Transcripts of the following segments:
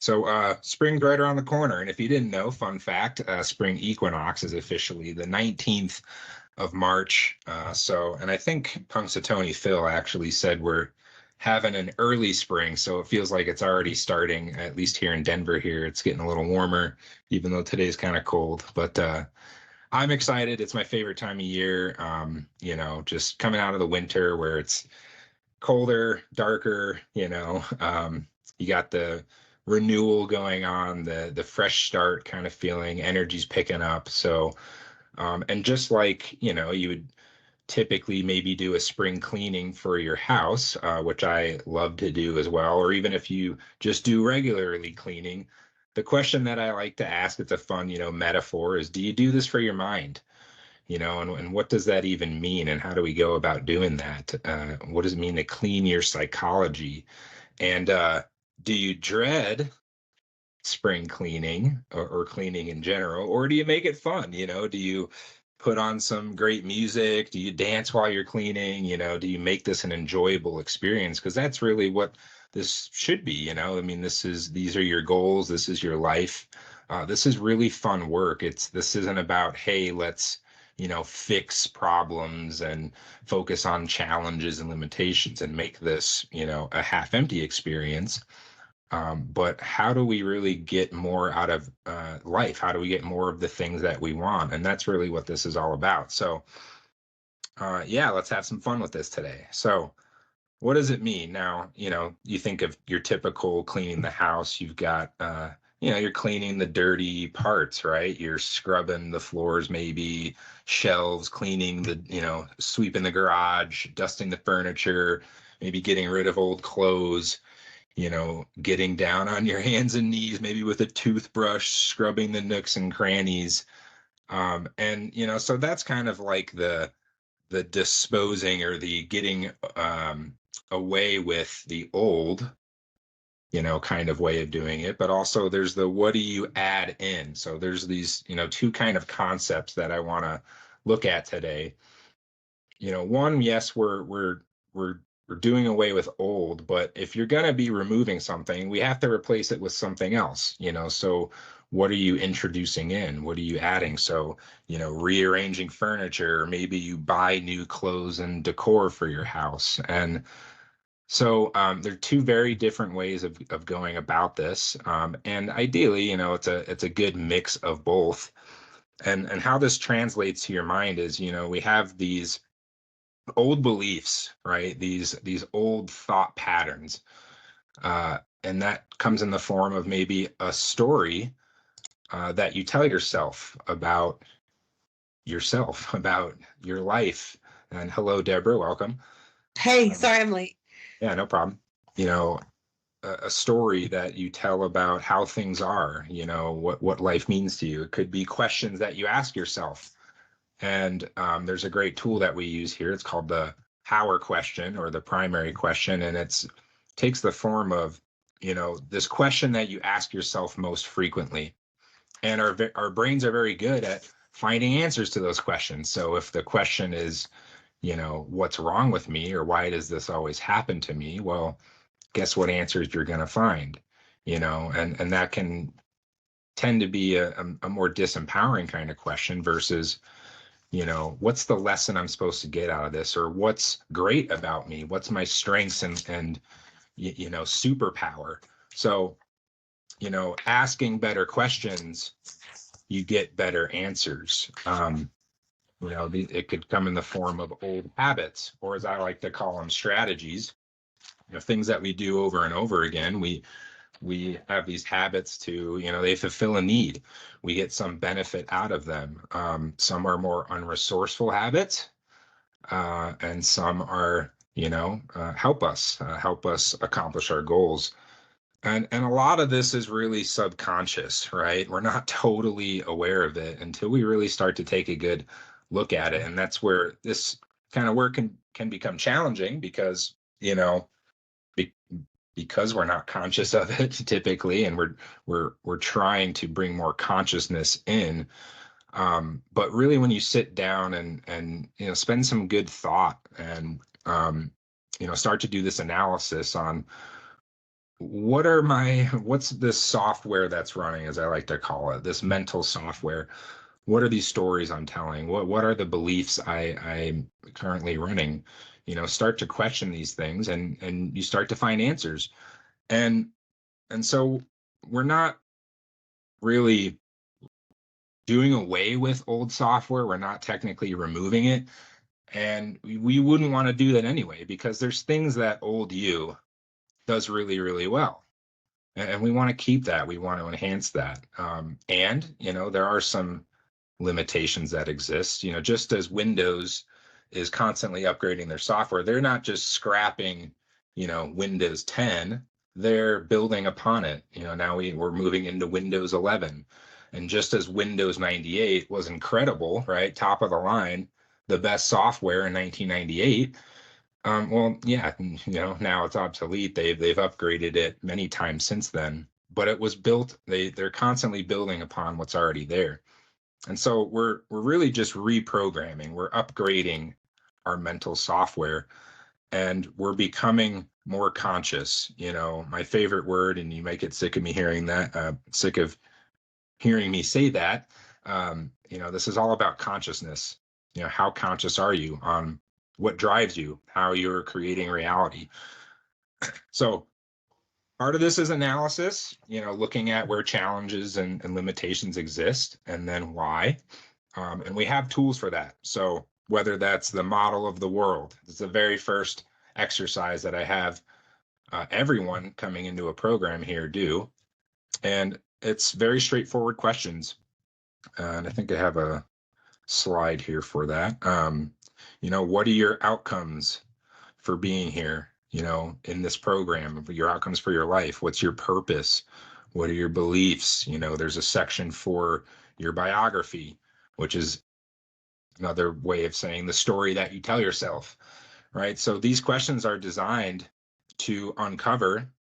Spring's right around the corner. And if you didn't know, fun fact, spring equinox is officially the 19th of March. And I think Punxsutawney Phil actually said we're having an early spring. So it feels like it's already starting, at least here in Denver here. It's getting a little warmer, even though today's kind of cold. But I'm excited. It's my favorite time of year. Just coming out of the winter where it's colder, darker, you got the renewal going on, the fresh start kind of feeling, energy's picking up. And just like, you would typically maybe do a spring cleaning for your house, which I love to do as well, or even if you just do regularly cleaning, the question that I like to ask, it's a fun, metaphor, is do you do this for your mind? And what does that even mean? And how do we go about doing that? What does it mean to clean your psychology? And do you dread spring cleaning or cleaning in general, or do you make it fun? Do you put on some great music? Do you dance while you're cleaning? Do you make this an enjoyable experience? Because that's really what this should be. I mean, these are your goals. This is your life. This is really fun work. This isn't about, hey, let's fix problems and focus on challenges and limitations and make this, a half empty experience. But how do we really get more out of life? How do we get more of the things that we want? And that's really what this is all about. So, let's have some fun with this today. So, what does it mean? Now, you think of your typical cleaning the house, you've got, you're cleaning the dirty parts, right? You're scrubbing the floors, maybe shelves, cleaning sweeping the garage, dusting the furniture, maybe getting rid of old clothes, getting down on your hands and knees, maybe with a toothbrush, scrubbing the nooks and crannies. So that's kind of like the disposing or the getting away with the old, kind of way of doing it. But also there's the what do you add in? So there's these, two kind of concepts that I want to look at today. One, yes, we're doing away with old, but if you're going to be removing something, we have to replace it with something else, so what are you introducing in? What are you adding? So, rearranging furniture, maybe you buy new clothes and decor for your house. And so there are two very different ways of going about this. And ideally, it's a good mix of both. And how this translates to your mind is, we have these old beliefs, right? These old thought patterns. And that comes in the form of maybe a story that you tell yourself, about your life. And hello, Deborah, welcome. Hey, sorry I'm late. Yeah, no problem. A story that you tell about how things are, what life means to you. It could be questions that you ask yourself. And there's a great tool that we use here. It's called the power question, or the primary question. And takes the form of, this question that you ask yourself most frequently. And our brains are very good at finding answers to those questions. So if the question is, what's wrong with me, or why does this always happen to me? Well, guess what answers you're going to find, and that can tend to be a more disempowering kind of question versus, what's the lesson I'm supposed to get out of this, or what's great about me? What's my strengths and superpower? So, asking better questions, you get better answers. It could come in the form of old habits, or as I like to call them, strategies. Things that we do over and over again. We have these habits to, they fulfill a need. We get some benefit out of them. Some are more unresourceful habits, and some are, help us accomplish our goals. And a lot of this is really subconscious, right? We're not totally aware of it until we really start to take a good look at it. And that's where this kind of work can become challenging, because, because we're not conscious of it typically, and we're trying to bring more consciousness in. But really, when you sit down and spend some good thought and start to do this analysis on what's this software that's running, as I like to call it, this mental software? What are these stories I'm telling? What are the beliefs I'm currently running? Start to question these things, and you start to find answers. And and so we're not really doing away with old software. We're not technically removing it. And we wouldn't want to do that anyway, because there's things that old you does really, really well. And we want to keep that. We want to enhance that. And, there are some limitations that exist. Just as Windows is constantly upgrading their software, they're not just scrapping, Windows 10, they're building upon it. Now we're moving into Windows 11. And just as Windows 98 was incredible, right? Top of the line, the best software in 1998. Well, yeah, now it's obsolete. They've upgraded it many times since then, but it was built. They're constantly building upon what's already there. And so we're really just reprogramming. We're upgrading our mental software, and we're becoming more conscious. My favorite word, and you might get sick of me hearing that, sick of hearing me say that. This is all about consciousness. How conscious are you on what drives you, how you're creating reality? So part of this is analysis, looking at where challenges and limitations exist, and then why. And we have tools for that. So whether that's the model of the world, it's the very first exercise that I have everyone coming into a program here do. And it's very straightforward questions. And I think I have a slide here for that. What are your outcomes for being here, in this program, your outcomes for your life? What's your purpose? What are your beliefs? There's a section for your biography, which is another way of saying the story that you tell yourself, right? So these questions are designed to uncover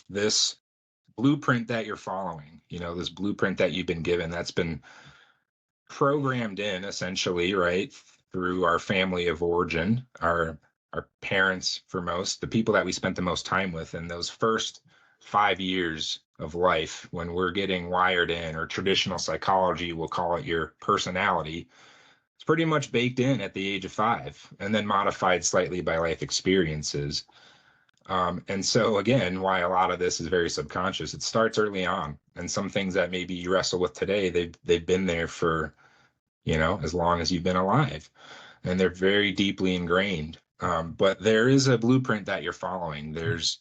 this blueprint that you're following, this blueprint that you've been given, that's been programmed in essentially, right, through our family of origin, our parents, for most, the people that we spent the most time with in those first 5 years of life, when we're getting wired in, or traditional psychology will call it your personality. It's pretty much baked in at the age of 5, and then modified slightly by life experiences. And so again, why a lot of this is very subconscious. It starts early on, and some things that maybe you wrestle with today, they've been there for, as long as you've been alive, and they're very deeply ingrained. But there is a blueprint that you're following. There's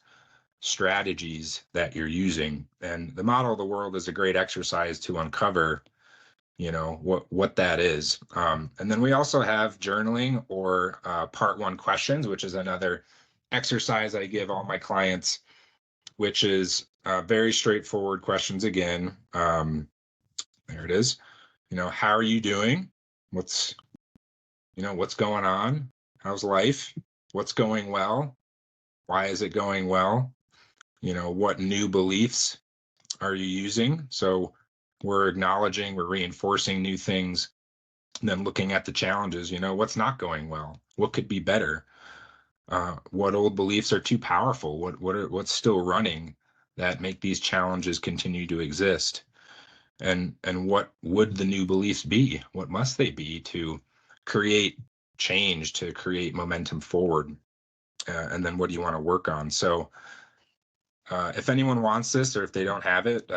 strategies that you're using, and the model of the world is a great exercise to uncover, what that is. And then we also have journaling, or part 1 questions, which is another exercise I give all my clients, which is very straightforward questions again. There it is. How are you doing? What's going on? How's life? What's going well? Why is it going well? What new beliefs are you using? So we're acknowledging, we're reinforcing new things, and then looking at the challenges. What's not going well? What could be better? What old beliefs are too powerful? What's still running that make these challenges continue to exist? And what would the new beliefs be? What must they be to create change, to create momentum forward? And then what do you want to work on? So if anyone wants this, or if they don't have it,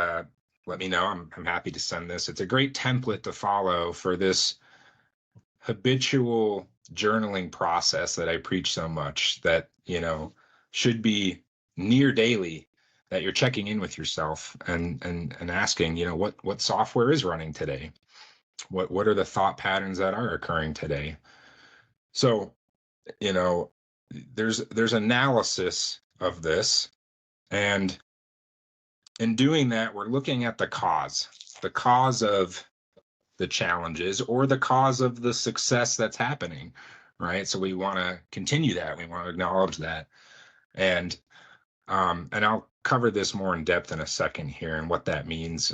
let me know. I'm happy to send this. It's a great template to follow for this habitual journaling process that I preach so much, that, should be near daily, that you're checking in with yourself and asking, what software is running today? What are the thought patterns that are occurring today? So, there's analysis of this, and in doing that, we're looking at the cause of the challenges, or the cause of the success that's happening, right? So we want to continue that. We want to acknowledge that. And I'll cover this more in depth in a second here, and what that means,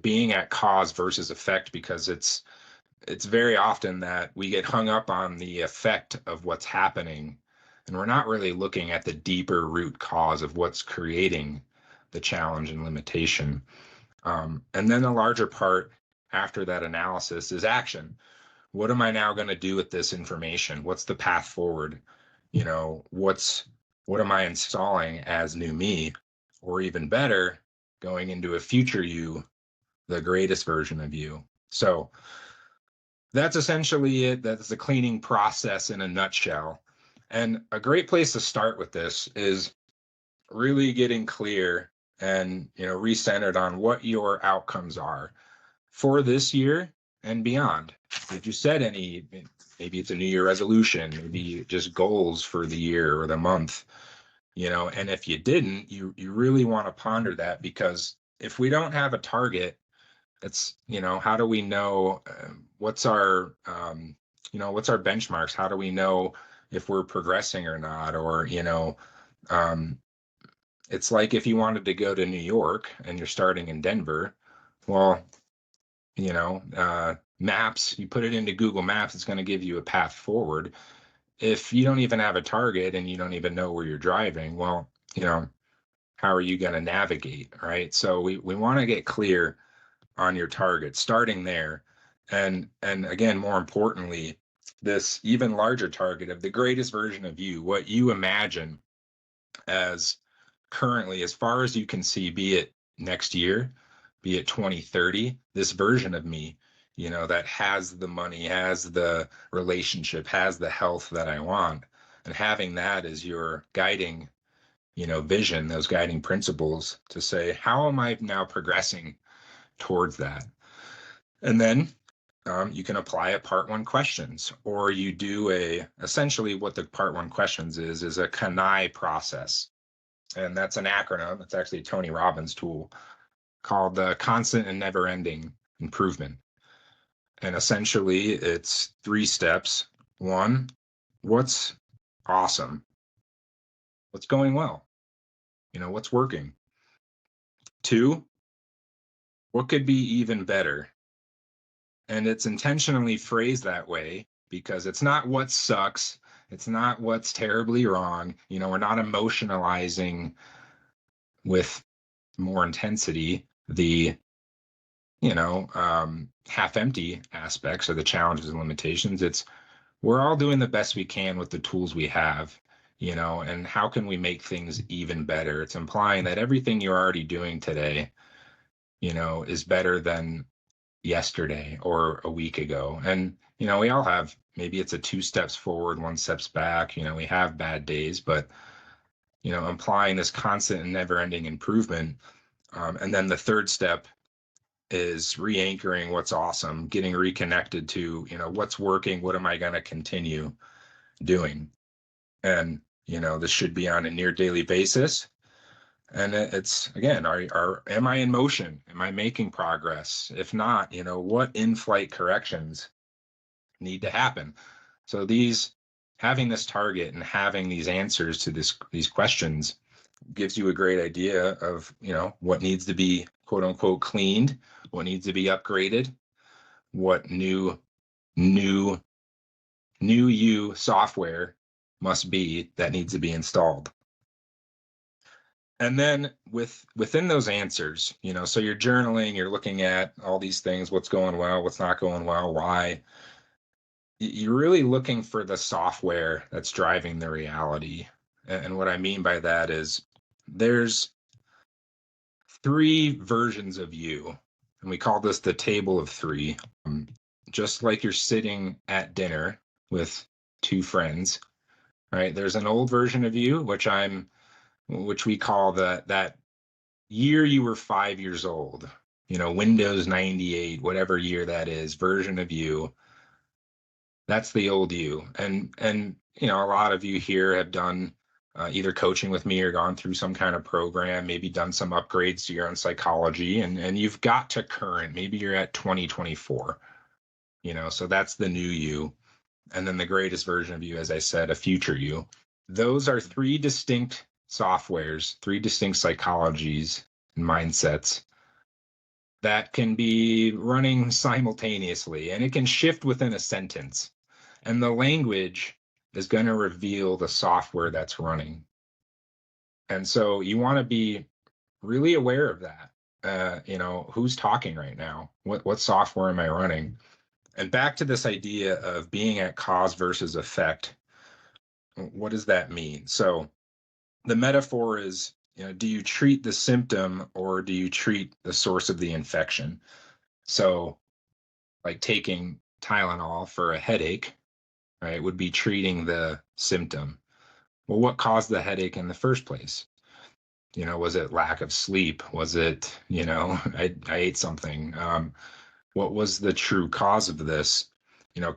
being at cause versus effect, because it's very often that we get hung up on the effect of what's happening, And we're not really looking at the deeper root cause of what's creating the challenge and limitation. And then the larger part after that analysis is action. What am I now going to do with this information? What's the path forward? What am I installing as new me? Or even better, going into a future you, the greatest version of you. So that's essentially it. That's the cleaning process in a nutshell. And a great place to start with this is really getting clear and recentered on what your outcomes are for this year and beyond. Did you set any, maybe it's a new year resolution, maybe just goals for the year or the month, and if you didn't, you really want to ponder that, because if we don't have a target, it's, how do we know what's our benchmarks? How do we know if we're progressing or not? Or, um, it's like if you wanted to go to New York and you're starting in Denver, well, maps, you put it into Google Maps, it's going to give you a path forward. If you don't even have a target and you don't even know where you're driving, well, how are you going to navigate? Right. So we want to get clear on your target, starting there. And again, more importantly, this even larger target of the greatest version of you, what you imagine as currently, as far as you can see, be it next year, be it 2030, this version of me, that has the money, has the relationship, has the health that I want. And having that as your guiding, vision, those guiding principles to say, how am I now progressing towards that? And then you can apply a part one questions, or you do essentially what the part one questions is a CANI process. And that's an acronym. It's actually a Tony Robbins tool called the constant and never ending improvement. And essentially it's 3 steps. 1, what's awesome? What's going well? What's working? 2, what could be even better? And it's intentionally phrased that way because it's not what sucks. It's not what's terribly wrong. We're not emotionalizing with more intensity the half empty aspects or the challenges and limitations. It's, we're all doing the best we can with the tools we have, and how can we make things even better? It's implying that everything you're already doing today, is better than yesterday or a week ago. And, we all have, maybe it's a 2 steps forward, 1 steps back, we have bad days, but, implying this constant and never ending improvement. And then the third step is re-anchoring what's awesome, getting reconnected to, what's working, what am I going to continue doing? And, this should be on a near daily basis. And it's, again, am I in motion? Am I making progress? If not, what in-flight corrections need to happen? So having this target and having these answers to these questions gives you a great idea of, what needs to be quote unquote cleaned, what needs to be upgraded, what new you software must be that needs to be installed. And then within those answers, so you're journaling, you're looking at all these things, what's going well, what's not going well, why. You're really looking for the software that's driving the reality. And what I mean by that is there's 3 versions of you, and we call this the table of 3. Just like you're sitting at dinner with 2 friends, right? There's an old version of you, which we call that year you were 5 years old, Windows 98, whatever year that is, version of you. That's the old you. And a lot of you here have done either coaching with me or gone through some kind of program, maybe done some upgrades to your own psychology, and you've got to current. Maybe you're at 2024, so that's the new you. And then the greatest version of you, as I said, a future you. Those are 3 distinct softwares, 3 distinct psychologies and mindsets that can be running simultaneously, and it can shift within a sentence. And the language is going to reveal the software that's running. And so you want to be really aware of that. Who's talking right now? What software am I running? And back to this idea of being at cause versus effect. What does that mean? So the metaphor is, do you treat the symptom or do you treat the source of the infection? So like taking Tylenol for a headache, right, would be treating the symptom. Well, what caused the headache in the first place? Was it lack of sleep? Was it, I ate something? What was the true cause of this?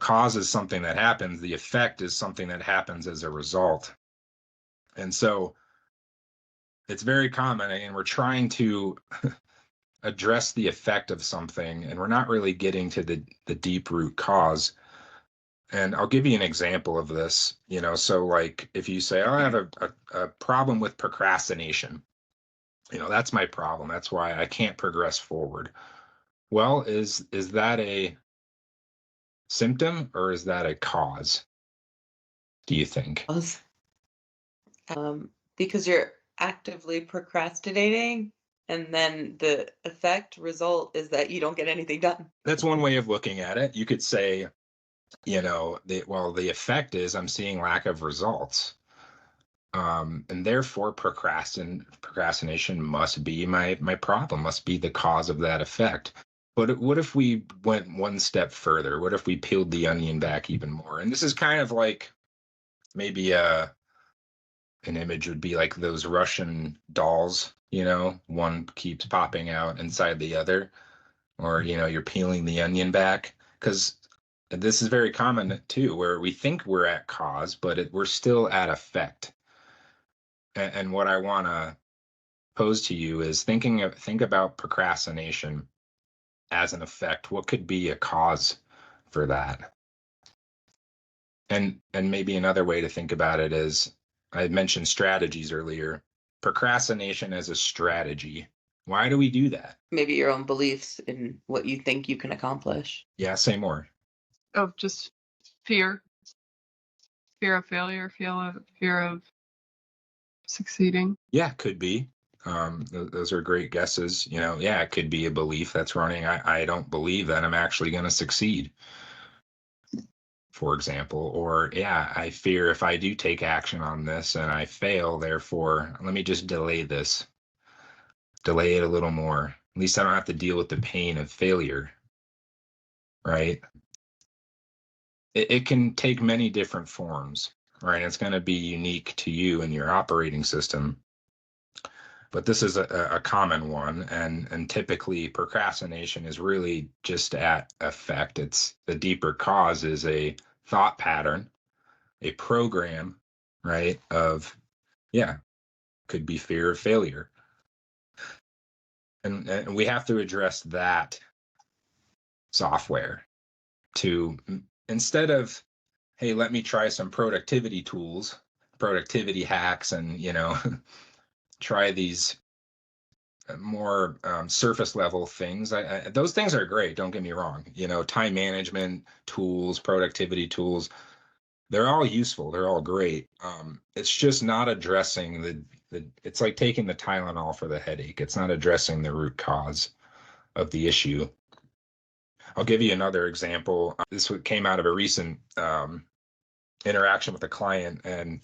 Cause is something that happens. The effect is something that happens as a result. And so it's very common, and we're trying to address the effect of something, and we're not really getting to the deep root cause. And I'll give you an example of this. So like if you say, oh, I have a problem with procrastination, that's my problem. That's why I can't progress forward. Well, is that a symptom or is that a cause, do you think? Because you're actively procrastinating, and then the result is that you don't get anything done. That's one way of looking at it. You could say, the effect is I'm seeing lack of results. And therefore procrastination must be my problem, must be the cause of that effect. But what if we went one step further? What if we peeled the onion back even more? And this is kind of like maybe an image would be like those Russian dolls, one keeps popping out inside the other, or you're peeling the onion back, because this is very common too, where we think we're at cause, but we're still at effect. And what I want to pose to you is think about procrastination as an effect. What could be a cause for that? And maybe another way to think about it is, I mentioned strategies earlier. Procrastination as a strategy. Why do we do that? Maybe your own beliefs in what you think you can accomplish. Yeah, say more. Of just fear of failure, fear of succeeding. Yeah, could be. Those are great guesses. Yeah, it could be a belief that's running. I don't believe that I'm actually going to succeed, for example. Or, yeah, I fear if I do take action on this and I fail, therefore, let me just delay this, delay it a little more. At least I don't have to deal with the pain of failure, right? It can take many different forms, right? It's going to be unique to you and your operating system. But this is a common one, and typically procrastination is really just at effect. It's the deeper cause is a thought pattern, a program, right? Could be fear of failure. And we have to address that software to, instead of, hey, let me try some productivity tools, productivity hacks, and, try these more surface level things. Those things are great. Don't get me wrong. Time management tools, productivity tools, they're all useful. They're all great. It's just not addressing it's like taking the Tylenol for the headache. It's not addressing the root cause of the issue. I'll give you another example. This came out of a recent interaction with a client, and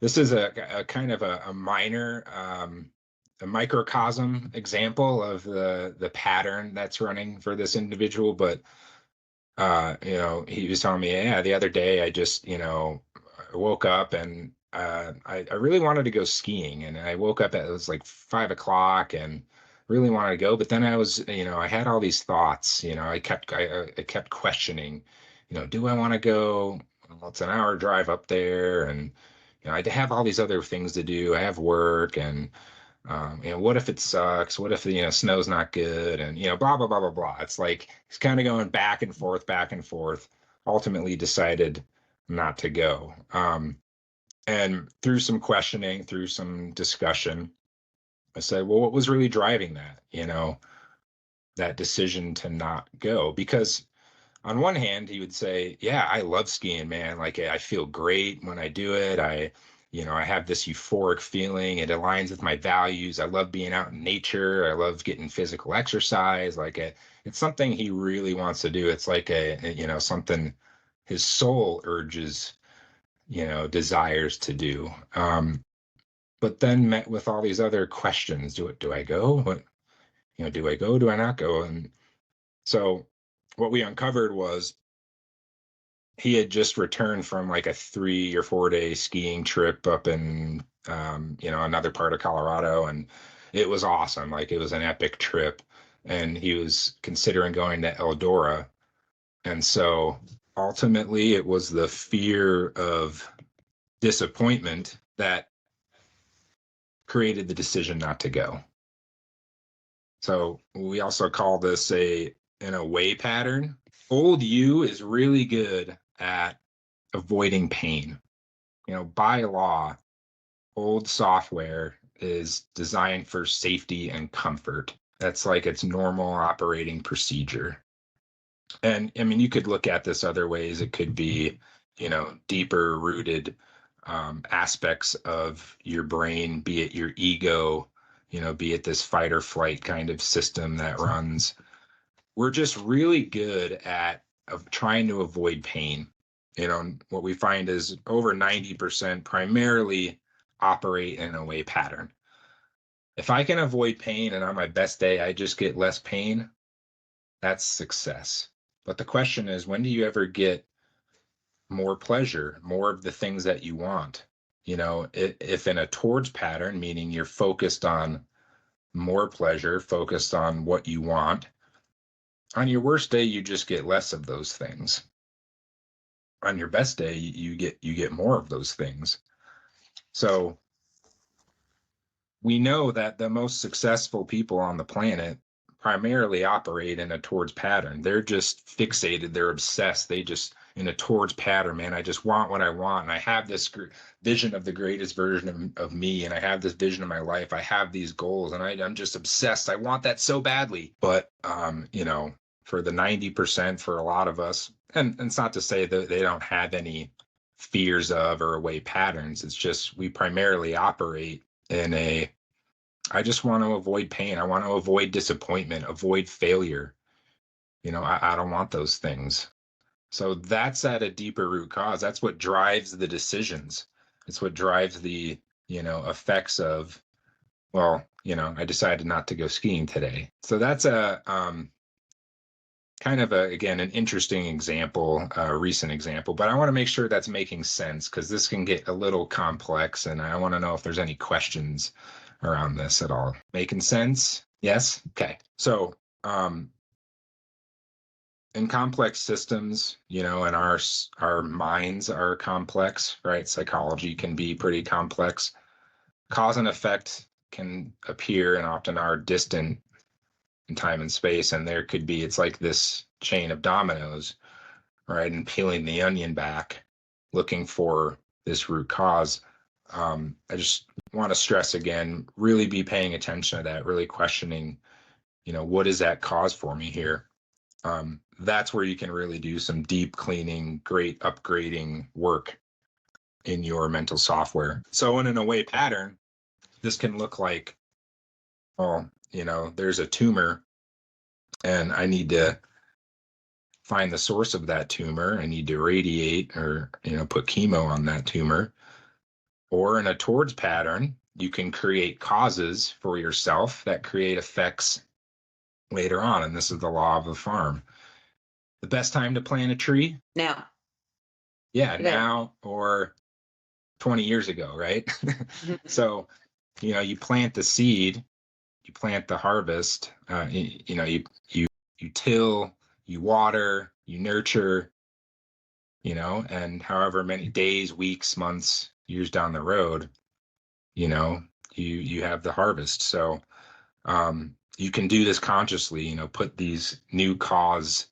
this is a kind of a minor, a microcosm example of the pattern that's running for this individual. But he was telling me, yeah, the other day I just, woke up and I really wanted to go skiing, and I woke up it was like 5 o'clock and really wanted to go, but then I was, I had all these thoughts, I kept questioning, do I want to go? Well, it's an hour drive up there, and I have all these other things to do. I have work, and what if it sucks? What if snow's not good? And blah blah blah blah blah. It's like he's kind of going back and forth, back and forth. Ultimately, decided not to go. And through some questioning, through some discussion, I said, well, what was really driving that? That decision to not go? Because on one hand, he would say, yeah, I love skiing, man. Like I feel great when I do it. I have this euphoric feeling. It aligns with my values. I love being out in nature. I love getting physical exercise. It's something he really wants to do. It's like something his soul urges, desires to do. But then met with all these other questions. Do I go? Do I go? Do I not go? And so what we uncovered was he had just returned from like a 3 or 4 day skiing trip up in another part of Colorado, and it was awesome. Like it was an epic trip, and he was considering going to Eldora. And so ultimately it was the fear of disappointment that created the decision not to go. So we also call this an away pattern. Old you is really good at avoiding pain. By law, old software is designed for safety and comfort. That's like its normal operating procedure. And I mean, you could look at this other ways. It could be, deeper rooted aspects of your brain, be it your ego, be it this fight or flight kind of system that runs. We're just really good at trying to avoid pain. What we find is over 90% primarily operate in a way pattern. If I can avoid pain and on my best day, I just get less pain, that's success. But the question is, when do you ever get more pleasure, more of the things that you want? If in a towards pattern, meaning you're focused on more pleasure, focused on what you want, on your worst day, you just get less of those things. On your best day, you get more of those things. So we know that the most successful people on the planet primarily operate in a towards pattern. They're just fixated. They're obsessed. They just in a towards pattern, man. I just want what I want. And I have this vision of the greatest version of me. And I have this vision of my life. I have these goals and I'm just obsessed. I want that so badly. But, for the 90%, for a lot of us, and it's not to say that they don't have any fears of or away patterns. It's just we primarily operate in I just want to avoid pain. I want to avoid disappointment, avoid failure. I don't want those things. So that's at a deeper root cause. That's what drives the decisions. It's what drives the, effects of, well, I decided not to go skiing today. So that's a kind of again, an interesting example, a recent example, but I want to make sure that's making sense because this can get a little complex and I want to know if there's any questions around this at all. Making sense? Yes? Okay. So, in complex systems, and our minds are complex, right? Psychology can be pretty complex. Cause and effect can appear and often are distant in time and space, and there could be, it's like this chain of dominoes, right? And peeling the onion back, looking for this root cause. I just want to stress again, really be paying attention to that, really questioning, what is that cause for me here? That's where you can really do some deep cleaning, great upgrading work in your mental software. So in an away pattern, this can look like, well, there's a tumor and I need to find the source of that tumor. I need to radiate or, put chemo on that tumor. Or in a towards pattern, you can create causes for yourself that create effects later on. And this is the law of the farm. The best time to plant a tree? Now. Yeah, Today. now or 20 years ago, right? So, you plant the seed, you plant the harvest, you till, you water, you nurture, and however many days, weeks, months, years down the road, you have the harvest. So you can do this consciously, put these new causes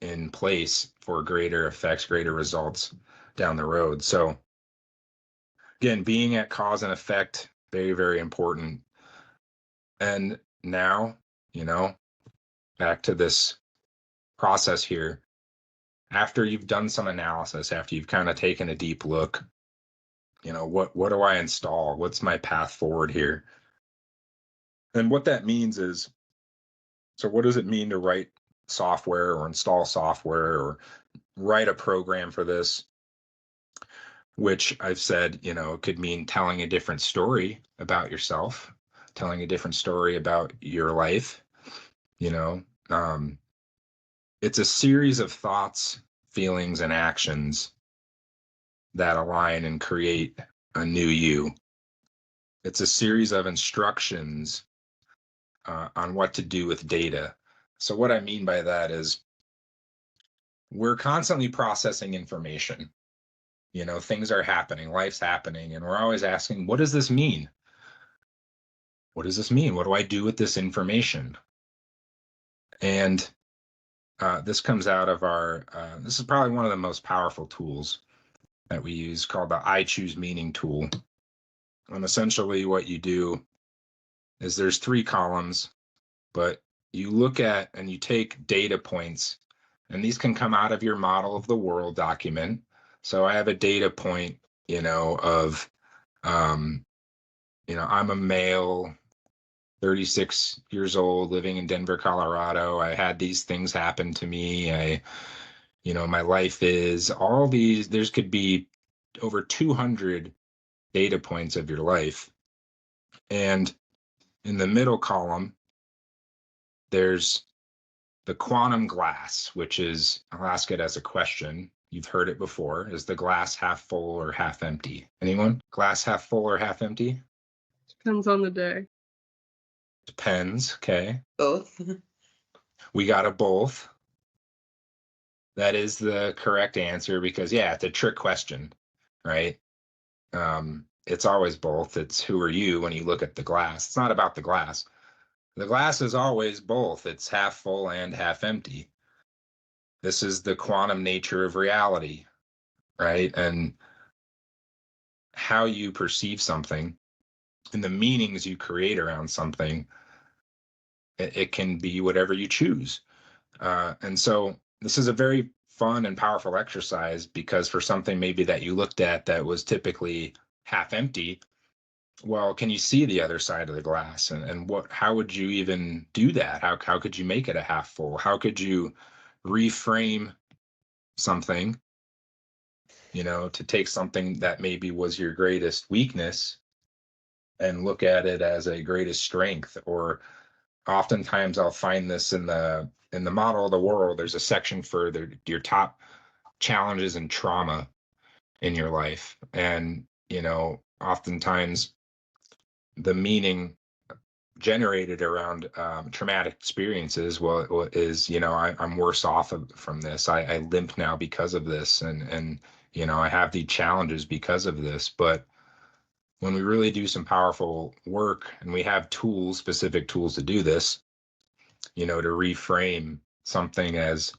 in place for greater effects, greater results down the road. So again, being at cause and effect, very, very important. And now, back to this process here, after you've done some analysis, after you've kind of taken a deep look, what do I install? What's my path forward here? And what that means is, so what does it mean to write software or install software or write a program for this? Which I've said, it could mean telling a different story about yourself, telling a different story about your life. It's a series of thoughts, feelings, and actions that align and create a new you. It's a series of instructions on what to do with data. So what I mean by that is we're constantly processing information. Things are happening, life's happening, and we're always asking, what does this mean? What does this mean? What do I do with this information? And this comes out of this is probably one of the most powerful tools that we use, called the I Choose Meaning tool. And essentially what you do is there's 3 columns, but you look at and you take data points, and these can come out of your model of the world document. So I have a data point, of, I'm a male, 36 years old, living in Denver, Colorado. I had these things happen to me. My life is all these, there's could be over 200 data points of your life. And in the middle column, there's the quantum glass, which is, I'll ask it as a question. You've heard it before. Is the glass half full or half empty? Anyone? Glass half full or half empty? Depends on the day. Depends. Okay. Both. We got a both. That is the correct answer because, yeah, it's a trick question, right? It's always both. It's who are you when you look at the glass. It's not about the glass. The glass is always both. It's half full and half empty. This is the quantum nature of reality, right? And how you perceive something and the meanings you create around something, it can be whatever you choose. And so this is a very fun and powerful exercise because for something maybe that you looked at that was typically half empty, well, can you see the other side of the glass? And how would you even do that? How could you make it a half full? How could you reframe something, to take something that maybe was your greatest weakness and look at it as a greatest strength? Or oftentimes I'll find this in the model of the world, there's a section for your top challenges and trauma in your life. And, oftentimes the meaning generated around traumatic experiences, is, I'm worse off from this. I limp now because of this. And, I have these challenges because of this. But when we really do some powerful work and we have tools, specific tools to do this, to reframe something as,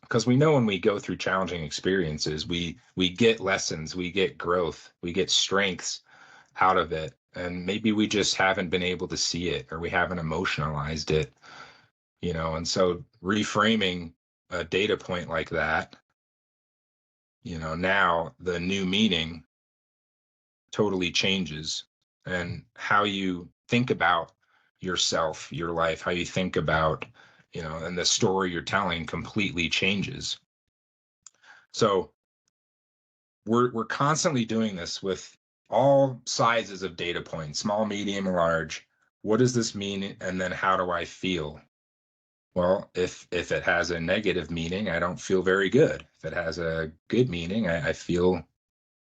because we know when we go through challenging experiences, we get lessons, we get growth, we get strengths out of it. And maybe we just haven't been able to see it or we haven't emotionalized it, and so reframing a data point like that, now the new meaning totally changes, and how you think about yourself, your life, how you think about, and the story you're telling completely changes. So we're constantly doing this with all sizes of data points, small, medium, large. What does this mean? And then how do I feel? Well, if it has a negative meaning, I don't feel very good. If it has a good meaning, I feel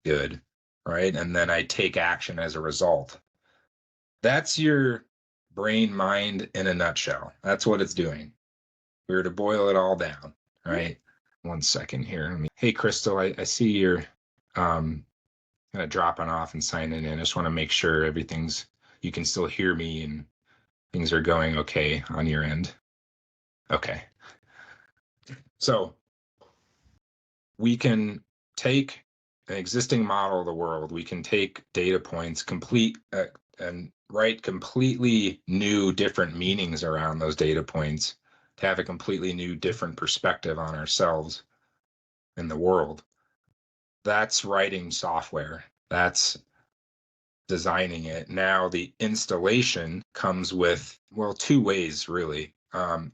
good, right? And then I take action as a result. That's your brain mind in a nutshell. That's what it's doing. We were to boil it all down, right? 1 second here. Hey, Crystal, I see you're kind of dropping off and signing in. I just want to make sure you can still hear me and things are going okay on your end. Okay. So we can take an existing model of the world. We can take data points, and write completely new, different meanings around those data points to have a completely new, different perspective on ourselves and the world. That's writing software. That's designing it. Now the installation comes with, well, two ways really.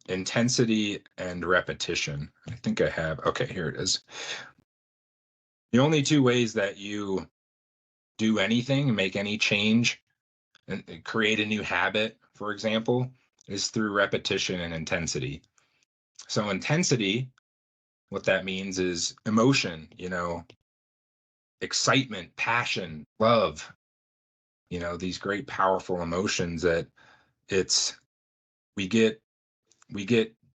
Intensity and repetition. I think I have, okay, here it is. The only two ways that you do anything, make any change, and create a new habit, for example, is through repetition and intensity. So intensity, what that means is emotion, excitement, passion, love, these great powerful emotions that it's we get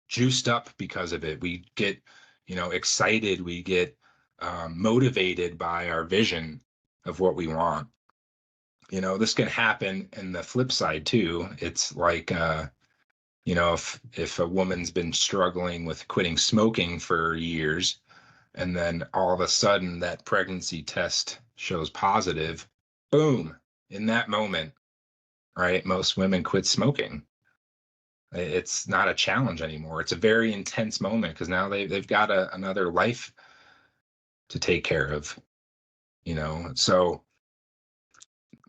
juiced up because of it. We get excited, we get motivated by our vision of what we want. This can happen in the flip side too. It's like if a woman's been struggling with quitting smoking for years, and then all of a sudden that pregnancy test shows positive, boom, in that moment, right? Most women quit smoking. It's not a challenge anymore. It's a very intense moment because now they've got another life to take care of, So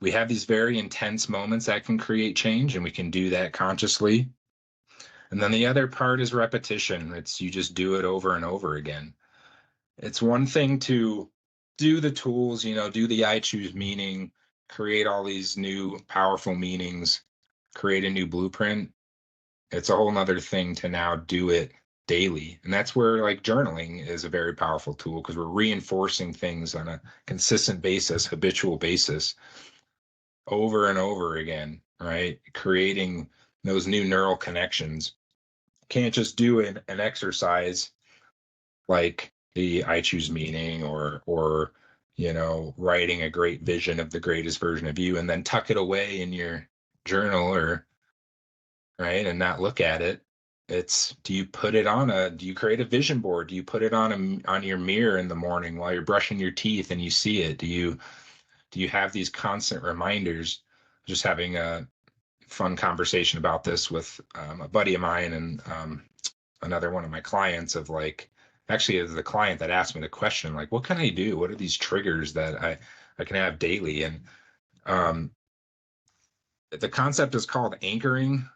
we have these very intense moments that can create change, and we can do that consciously. And then the other part is repetition. It's you just do it over and over again. It's one thing to do the tools, do the I choose meaning, create all these new powerful meanings, create a new blueprint. It's a whole nother thing to now do it daily. And that's where like journaling is a very powerful tool because we're reinforcing things on a consistent basis, habitual basis, over and over again, right? Creating those new neural connections. Can't just do an exercise like the I choose meaning or writing a great vision of the greatest version of you and then tuck it away in your journal or right and not look at it. It's do you create a vision board? Do you put it on your mirror in the morning while you're brushing your teeth and you see it? Do you have these constant reminders? Just having a fun conversation about this with a buddy of mine and another one of my clients of like, actually it was the client that asked me the question, like, what can I do? What are these triggers that I can have daily? And the concept is called anchoring.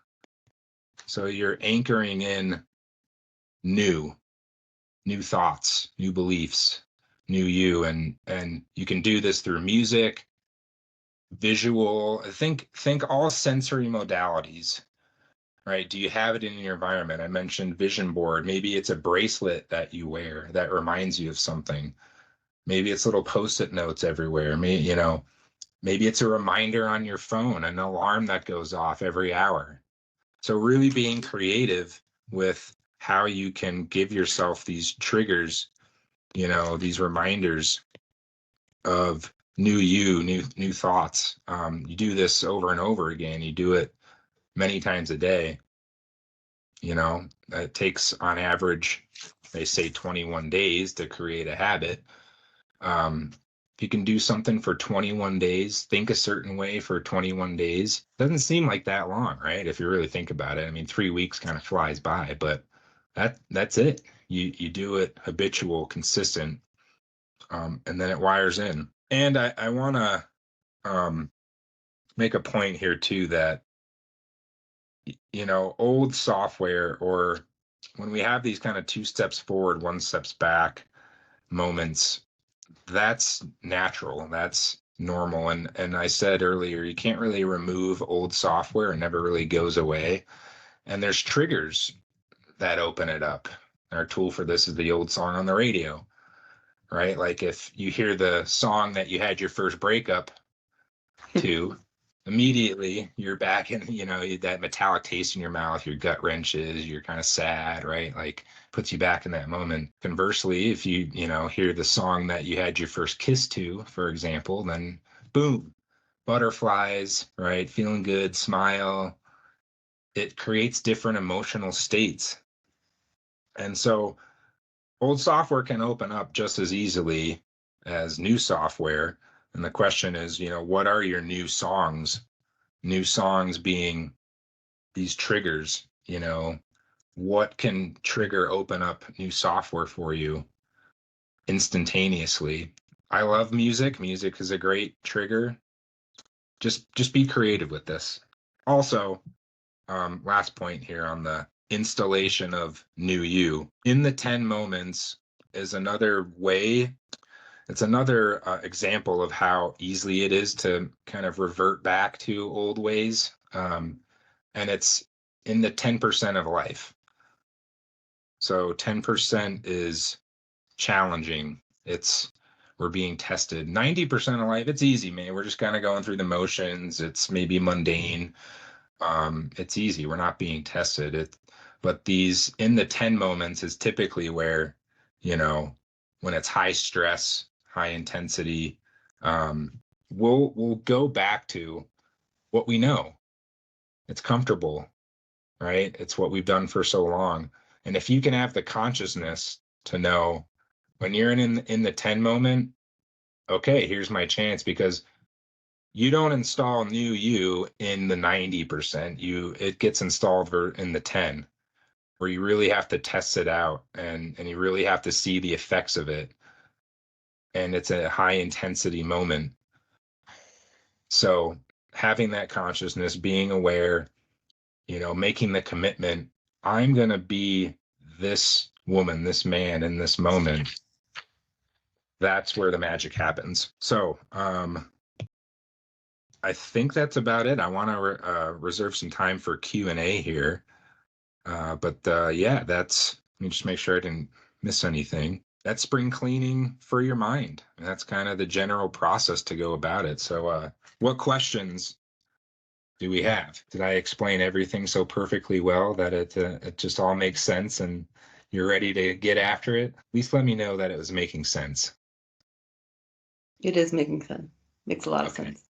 So you're anchoring in new thoughts, new beliefs, new you. And you can do this through music, visual, think all sensory modalities. Right? Do you have it in your environment? I mentioned vision board. Maybe it's a bracelet that you wear that reminds you of something. Maybe it's little post-it notes everywhere. Maybe it's a reminder on your phone, an alarm that goes off every hour. So really being creative with how you can give yourself these triggers, these reminders of new thoughts. You do this over and over again. You do it many times a day. It takes on average, they say 21 days to create a habit. If you can do something for 21 days, think a certain way for 21 days, doesn't seem like that long, right? If you really think about it. I mean, 3 weeks kind of flies by, but that's it. You do it habitual, consistent, and then it wires in. And I want to make a point here too that old software, or when we have these kind of 2 steps forward, 1 steps back moments, that's natural, that's normal. And I said earlier, you can't really remove old software, it never really goes away. And there's triggers that open it up. Our tool for this is the old song on the radio, right? Like if you hear the song that you had your first breakup to, immediately you're back in, that metallic taste in your mouth, your gut wrenches, you're kind of sad, right? Like puts you back in that moment. Conversely, if you, hear the song that you had your first kiss to, for example, then boom, butterflies, right? Feeling good, smile. It creates different emotional states. And so old software can open up just as easily as new software. And the question is, what are your new songs? New songs being these triggers, what can open up new software for you instantaneously. I love music. Music is a great trigger. Just be creative with this. Also, last point here on the installation of new you. In the 10 moments is another way. It's another example of how easily it is to kind of revert back to old ways. And it's in the 10% of life. So 10% is challenging. We're being tested. 90% of life, it's easy, man. We're just kind of going through the motions. It's maybe mundane. It's easy. We're not being tested. But these in the 10 moments is typically where, when it's high stress, high intensity, we'll go back to what we know. It's comfortable, right? It's what we've done for so long. And if you can have the consciousness to know when you're in the 10 moment, okay, here's my chance, because you don't install new you in the 90%. It gets installed in the 10, where you really have to test it out and you really have to see the effects of it. And it's a high intensity moment. So having that consciousness, being aware, making the commitment, I'm going to be this woman, this man in this moment. That's where the magic happens. So, I think that's about it. I want to reserve some time for Q&A here. Yeah, let me just make sure I didn't miss anything. That's spring cleaning for your mind. And that's kind of the general process to go about it. So, what questions do we have? Did I explain everything so perfectly well that it just all makes sense and you're ready to get after it? At least let me know that it was making sense. It is making sense. Makes a lot of sense.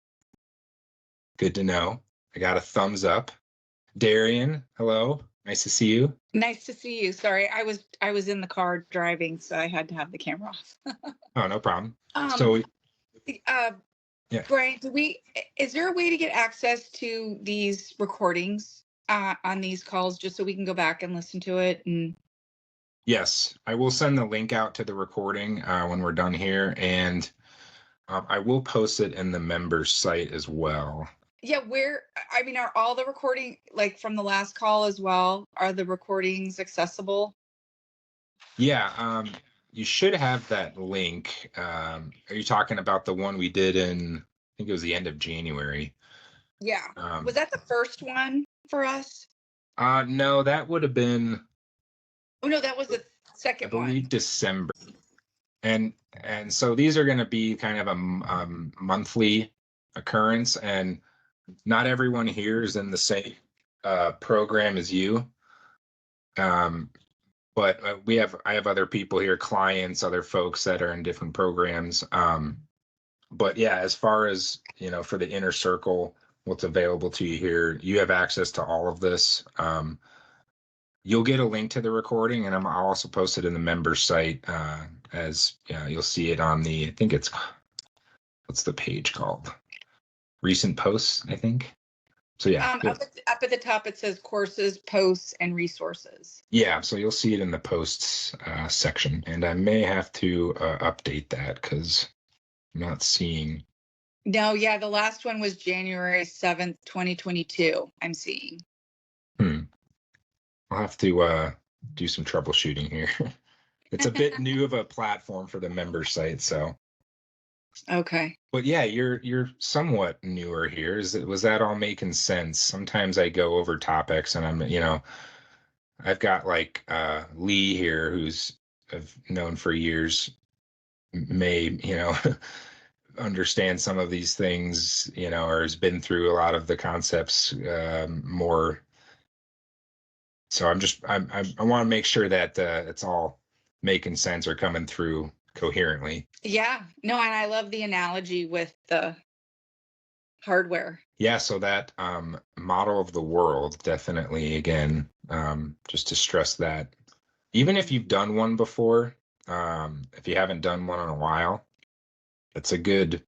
Good to know. I got a thumbs up. Darian, hello. Nice to see you. Nice to see you. Sorry, I was in the car driving, so I had to have the camera off. Oh, no problem. Yeah. Brian, is there a way to get access to these recordings on these calls, just so we can go back and listen to it? And yes, I will send the link out to the recording when we're done here, and I will post it in the members site as well. yeah, are all the recording, like from the last call as well, are the recordings accessible? Yeah, you should have that link. Are you talking about the one we did I think it was the end of January? Yeah. Was that the first one for us? No, that would have been. Oh no, that was the second one. I believe December. And so these are going to be kind of a monthly occurrence, and not everyone here is in the same program as you. But I have other people here, clients, other folks that are in different programs. But yeah, as far as, for the inner circle, what's available to you here, you have access to all of this. You'll get a link to the recording, and I'll also post it in the members site as you'll see it on I think what's the page called? Recent posts, I think. So yeah. Up at the top, it says courses, posts, and resources. Yeah, so you'll see it in the posts section, and I may have to update that because I'm not seeing. No, yeah, the last one was January 7th, 2022. I'm seeing. I'll have to do some troubleshooting here. It's a bit new of a platform for the member site, so. Okay. But yeah, you're somewhat newer here. Was that all making sense? Sometimes I go over topics and I've got like Lee here, who's I've known for years, may, understand some of these things, or has been through a lot of the concepts more. So I want to make sure that it's all making sense or coming through coherently. Yeah, no, and I love the analogy with the hardware. Yeah, so that model of the world, definitely, again, just to stress that, even if you've done one before, if you haven't done one in a while, it's a good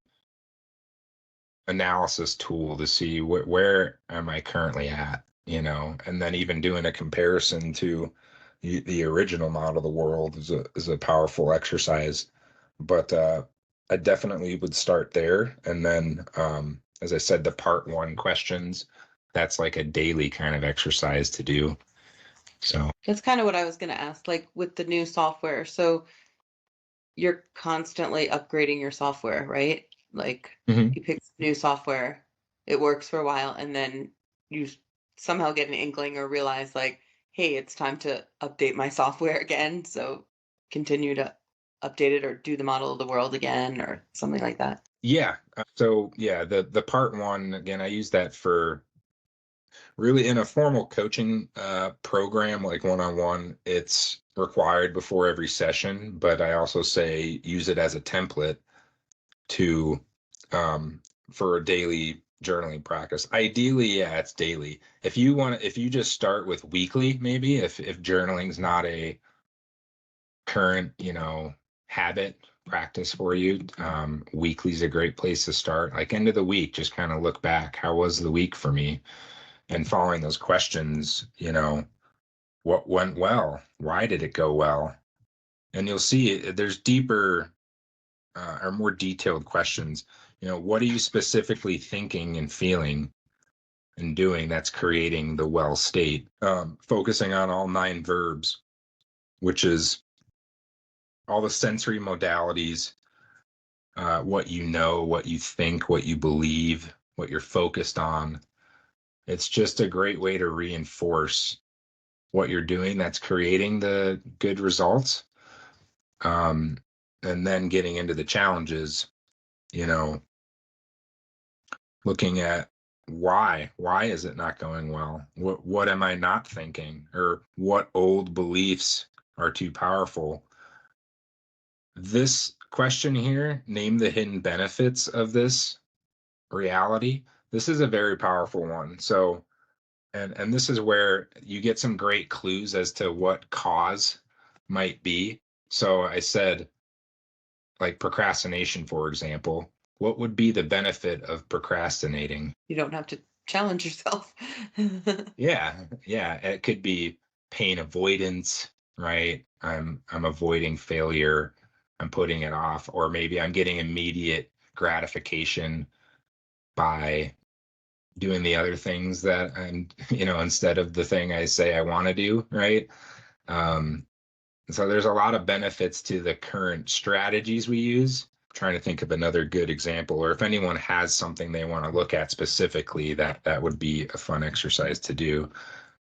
analysis tool to see where am I currently at. and then even doing a comparison to the original model of the world is a powerful exercise. But I definitely would start there. And then, as I said, the part 1 questions, that's like a daily kind of exercise to do. So That's kind of what I was going to ask, like with the new software. So you're constantly upgrading your software, right? Like Mhm. you pick new software, it works for a while, and then you somehow get an inkling or realize like, hey, it's time to update my software again. So continue to update it or do the model of the world again or something like that. Yeah. So yeah, the part 1, again, I use that for really in a formal coaching program, like one-on-one, it's required before every session, but I also say use it as a template to for a daily journaling practice. Ideally, yeah, it's daily. If you just start with weekly, maybe if journaling's not a current, habit practice for you, weekly's a great place to start. Like end of the week, just kind of look back. How was the week for me? And following those questions, what went well? Why did it go well? And you'll see there's deeper or more detailed questions. What are you specifically thinking and feeling and doing that's creating the well state? Focusing on all 9 verbs, which is all the sensory modalities, what you know, what you think, what you believe, what you're focused on. It's just a great way to reinforce what you're doing that's creating the good results. And then getting into the challenges, you know, looking at why is it not going well? What am I not thinking? Or what old beliefs are too powerful? This question here, name the hidden benefits of this reality. This is a very powerful one. So, and this is where you get some great clues as to what cause might be. So I said, like procrastination, for example, what would be the benefit of procrastinating? You don't have to challenge yourself. Yeah, it could be pain avoidance, right? I'm avoiding failure, I'm putting it off, or maybe I'm getting immediate gratification by doing the other things that I'm, instead of the thing I say I want to do, right? Um, so there's a lot of benefits to the current strategies we use. Trying to think of another good example, or if anyone has something they want to look at specifically, that would be a fun exercise to do.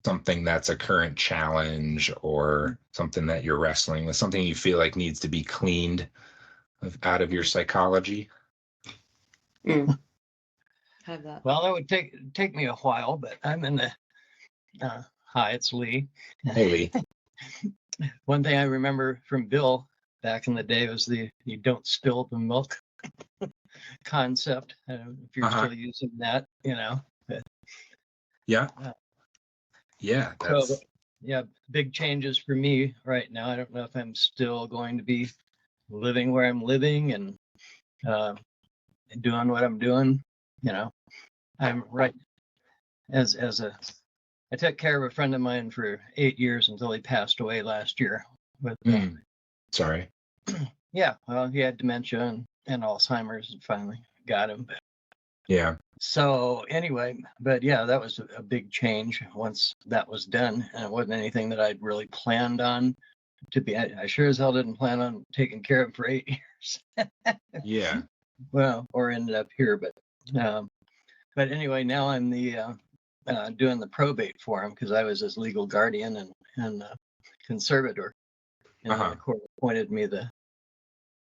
Something that's a current challenge or something that you're wrestling with, something you feel like needs to be cleaned out of your psychology. Have that. Well, that would take me a while, but I'm in the hi, it's Lee. Hey, Lee. One thing I remember from Bill back in the day was the you don't spill the milk concept. If you're still using that, but, Yeah. Yeah. so That's yeah, big changes for me right now. I don't know if I'm still going to be living where I'm living and doing what I'm doing. I'm right I took care of a friend of mine for 8 years until he passed away last year. With sorry. yeah, well, he had dementia and Alzheimer's, and finally got him. Yeah. So anyway, but yeah, that was a big change once that was done, and it wasn't anything that I'd really planned on to be. I sure as hell didn't plan on taking care of him for 8 years. Yeah. Well, or ended up here, but anyway, now I'm the doing the probate for him because I was his legal guardian and conservator, and the court appointed me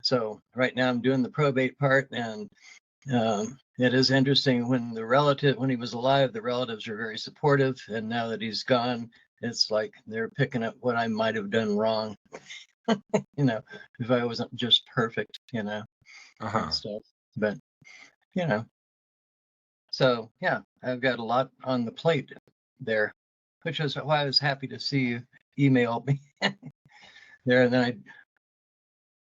So right now I'm doing the probate part, and it is interesting when when he was alive, the relatives are very supportive, and now that he's gone, it's like they're picking up what I might have done wrong. If I wasn't just perfect, and stuff. But so yeah, I've got a lot on the plate there, which is why I was happy to see you email me there. And then I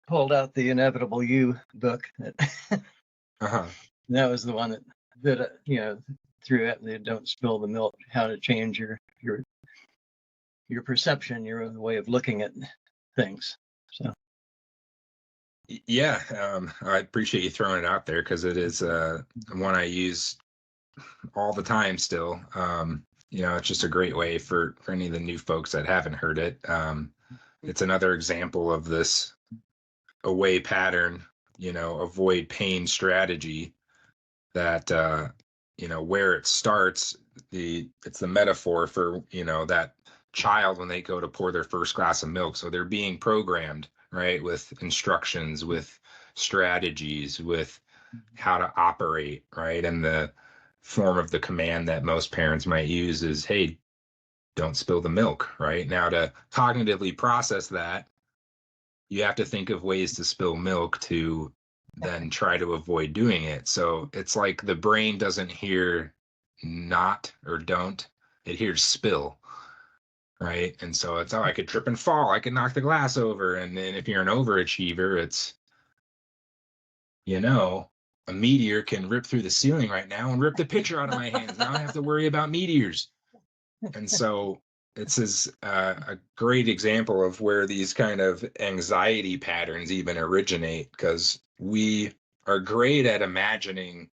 pulled out the Inevitable You book. That was the one that through it, the Don't Spill the Milk, how to change your perception, your way of looking at things. So Yeah, I appreciate you throwing it out there because it is one I use all the time still. It's just a great way for any of the new folks that haven't heard it. It's another example of this away pattern, avoid pain strategy that, where it starts, it's the metaphor for, that child when they go to pour their first glass of milk. So they're being programmed, right, with instructions, with strategies, with how to operate, right? And the form of the command that most parents might use is, hey, don't spill the milk, right? Now, to cognitively process that, you have to think of ways to spill milk to then try to avoid doing it. So it's like the brain doesn't hear not or don't, it hears spill, right? And so it's, oh, I could trip and fall, I could knock the glass over. And then if you're an overachiever, it's, a meteor can rip through the ceiling right now and rip the pitcher out of my hands. Now I have to worry about meteors. And so this is a great example of where these kind of anxiety patterns even originate, because we are great at imagining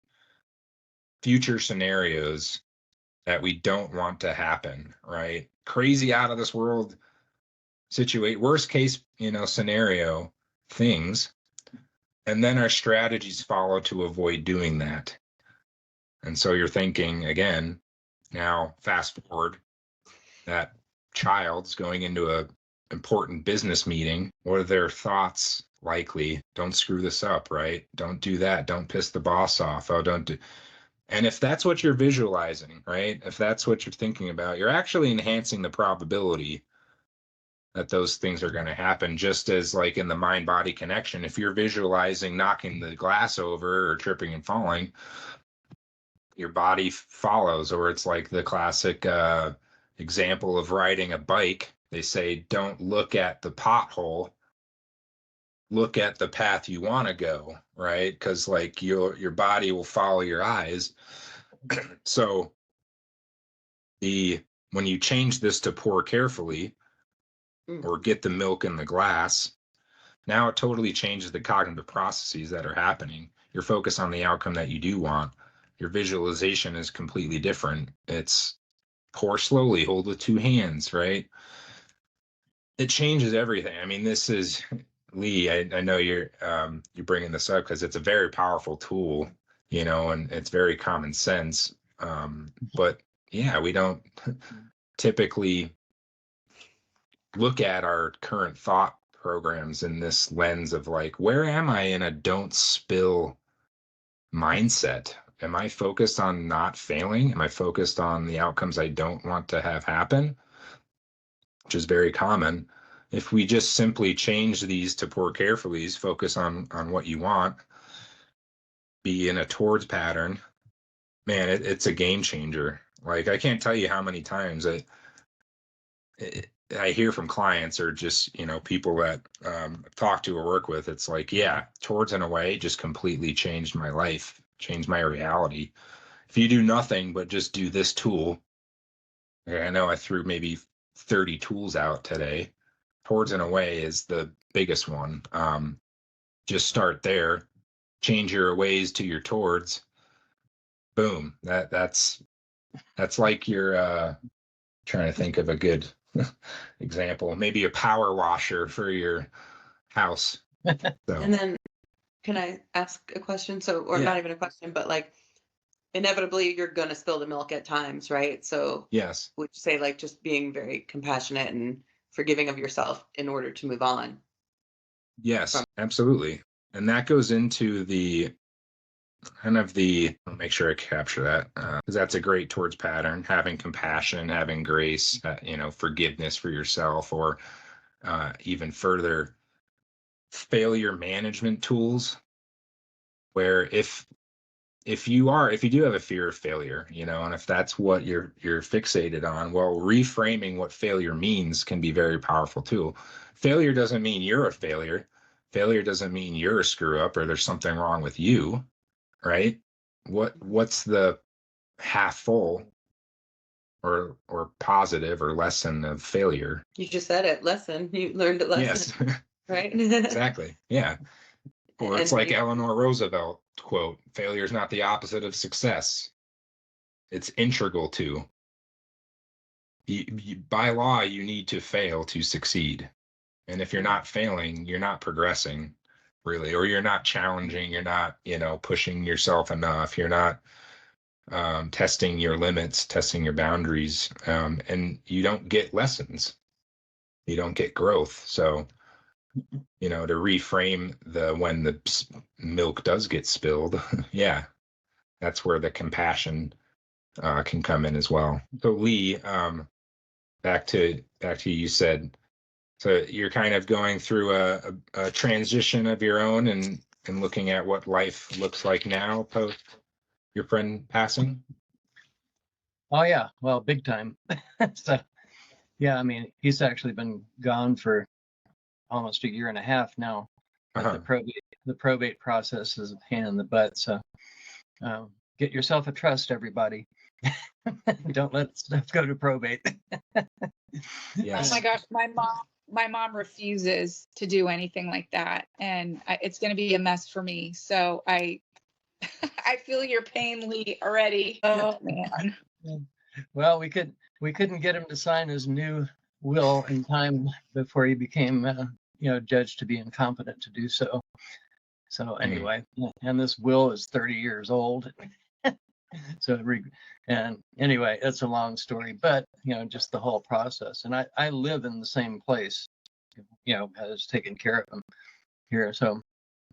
future scenarios that we don't want to happen, right? Crazy out of this world worst case, scenario things. And then our strategies follow to avoid doing that. And so you're thinking again, now fast forward, that child's going into a important business meeting. What are their thoughts likely? Don't screw this up, right? Don't do that. Don't piss the boss off. Oh, don't do. And if that's what you're visualizing, right? If that's what you're thinking about, you're actually enhancing the probability that those things are going to happen. Just as like in the mind body connection, if you're visualizing knocking the glass over or tripping and falling, your body follows. Or it's like the classic example of riding a bike. They say, don't look at the pothole, look at the path you want to go, right? Because like your body will follow your eyes. So when you change this to pour carefully or get the milk in the glass, now it totally changes the cognitive processes that are happening. You're focused on the outcome that you do want. Your visualization is completely different. It's pour slowly, hold with two hands, right? It changes everything. I mean, this is Lee. I know you're bringing this up because it's a very powerful tool, and it's very common sense. But yeah, we don't typically look at our current thought programs in this lens of like, where am I in a don't spill mindset? Am I focused on not failing? Am I focused on the outcomes I don't want to have happen? Which is very common. If we just simply change these to pour carefully, focus on what you want, be in a towards pattern, man, it's a game changer. Like I can't tell you how many times I hear from clients or just, people that talk to or work with. It's like, yeah, towards in a way just completely changed my life, changed my reality. If you do nothing but just do this tool, I know I threw maybe 30 tools out today. Towards in a way is the biggest one. Just start there, change your ways to your towards. Boom. That's like you're trying to think of a good example. Maybe a power washer for your house. So. And then can I ask a question? Or Yeah. not even a question, but like inevitably you're going to spill the milk at times, right? So Yes. would you say like just being very compassionate and forgiving of yourself in order to move on? Yes, absolutely. And that goes into I'll make sure I capture that, because that's a great towards pattern, having compassion, having grace, forgiveness for yourself, or even further failure management tools, where if you do have a fear of failure, and if that's what you're fixated on, well, reframing what failure means can be very powerful too. Failure doesn't mean you're a failure. Failure doesn't mean you're a screw up or there's something wrong with you, right? What's the half full or positive or lesson of failure. You just said it. Lesson. You learned a lesson, Yes, right? exactly. Yeah. Or it's And like you, Eleanor Roosevelt quote, failure is not the opposite of success. It's integral to. By law, you need to fail to succeed. And if you're not failing, you're not progressing really, or you're not challenging, you're not, pushing yourself enough. You're not testing your limits, testing your boundaries, and you don't get lessons. You don't get growth. So, to reframe when the milk does get spilled, yeah, that's where the compassion can come in as well. So Lee, back to you said, so you're kind of going through a transition of your own and looking at what life looks like now post your friend passing. Oh yeah, well, big time. So yeah, I mean, he's actually been gone for almost a year and a half now. But the probate process is a pain in the butt. So get yourself a trust, everybody. Don't let stuff go to probate. Yes. Oh my gosh, my mom refuses to do anything like that, and it's going to be a mess for me. So I I feel your pain, Lee, already. Oh man. Well, we couldn't get him to sign his new will in time before he became judged to be incompetent to do so. So anyway, and this will is 30 years old. So and anyway, it's a long story, but just the whole process. And I live in the same place, I was taking care of him here. So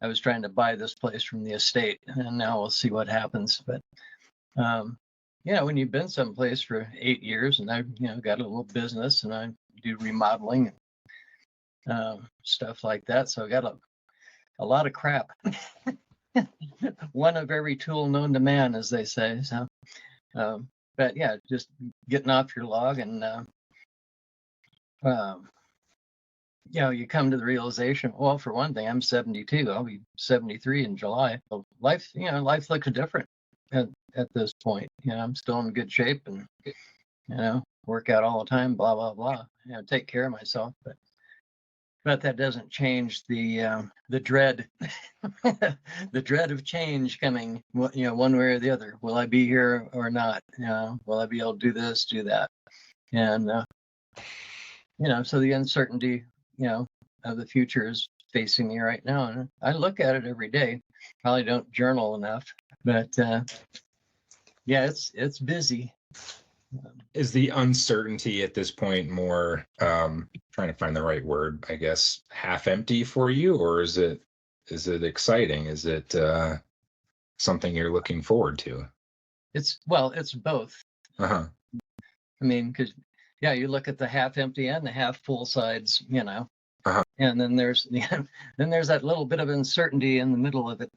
I was trying to buy this place from the estate, and now we'll see what happens. But when you've been someplace for 8 years, and I've got a little business, and I do remodeling and stuff like that, so I got a lot of crap. One of every tool known to man, as they say. So, but yeah, just getting off your log, and you come to the realization. Well, for one thing, I'm 72. I'll be 73 in July. So life looks different at this point. I'm still in good shape, and work out all the time. Blah blah blah. Take care of myself, but that doesn't change the dread, the dread of change coming. One way or the other. Will I be here or not? Will I be able to do this, do that? And so the uncertainty, of the future is facing me right now, and I look at it every day. Probably don't journal enough, but yeah, it's busy. Is the uncertainty at this point more trying to find the right word, I guess, half empty for you, or is it exciting? Is it something you're looking forward to? It's both. Uh-huh. I mean, because you look at the half empty and the half full sides, Uh-huh. And then there's that little bit of uncertainty in the middle of it,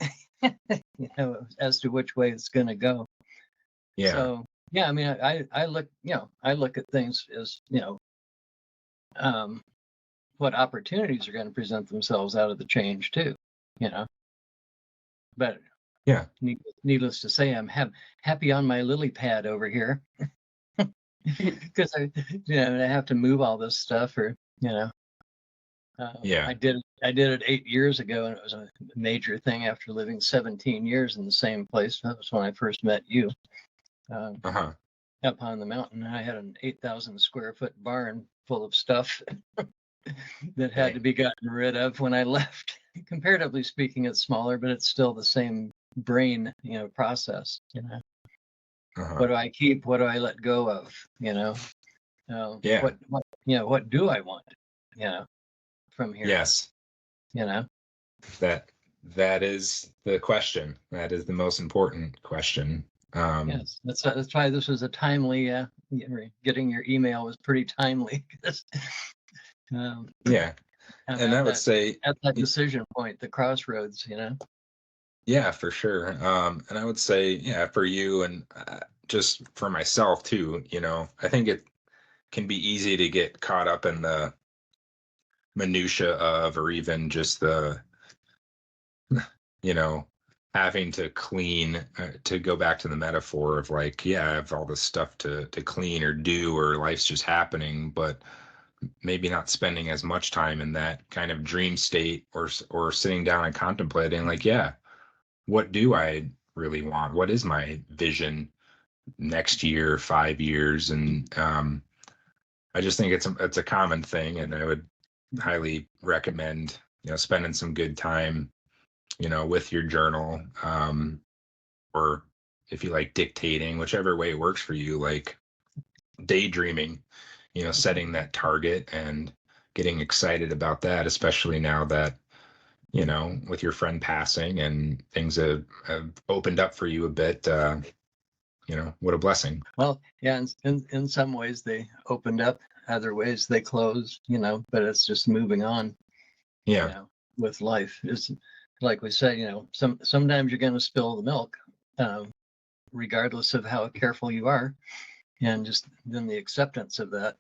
as to which way it's going to go. Yeah. So yeah, I mean, I look at things as what opportunities are going to present themselves out of the change too, But yeah, needless to say, I'm happy on my lily pad over here. Because I have to move all this stuff, or yeah. I did it 8 years ago, and it was a major thing after living 17 years in the same place. That was when I first met you, up on the mountain. I had an 8,000 square foot barn full of stuff that had to be gotten rid of when I left. Comparatively speaking, it's smaller, but it's still the same brain, process. What do I keep? What do I let go of? Yeah. What do I want? From here. Yes. That is the question. That is the most important question. Yes, that's why this was a timely. Getting your email was pretty timely. Yeah, and I would say at that decision point, the crossroads. Yeah, for sure. And I would say, yeah, for you and just for myself too, I think it can be easy to get caught up in the minutia of, or even just the, having to clean, to go back to the metaphor of like, yeah, I have all this stuff to clean or do, or life's just happening, but maybe not spending as much time in that kind of dream state, or sitting down and contemplating like, yeah, what do I really want? What is my vision next year, 5 years? And I just think it's a common thing, and I would highly recommend, spending some good time, with your journal, or if you like dictating, whichever way works for you, like daydreaming, setting that target and getting excited about that, especially now that, with your friend passing and things have opened up for you a bit. What a blessing. Well, yeah, in some ways they opened up, other ways they closed, but it's just moving on, Yeah. with life. It's like we say, sometimes you're going to spill the milk, regardless of how careful you are. And just then the acceptance of that.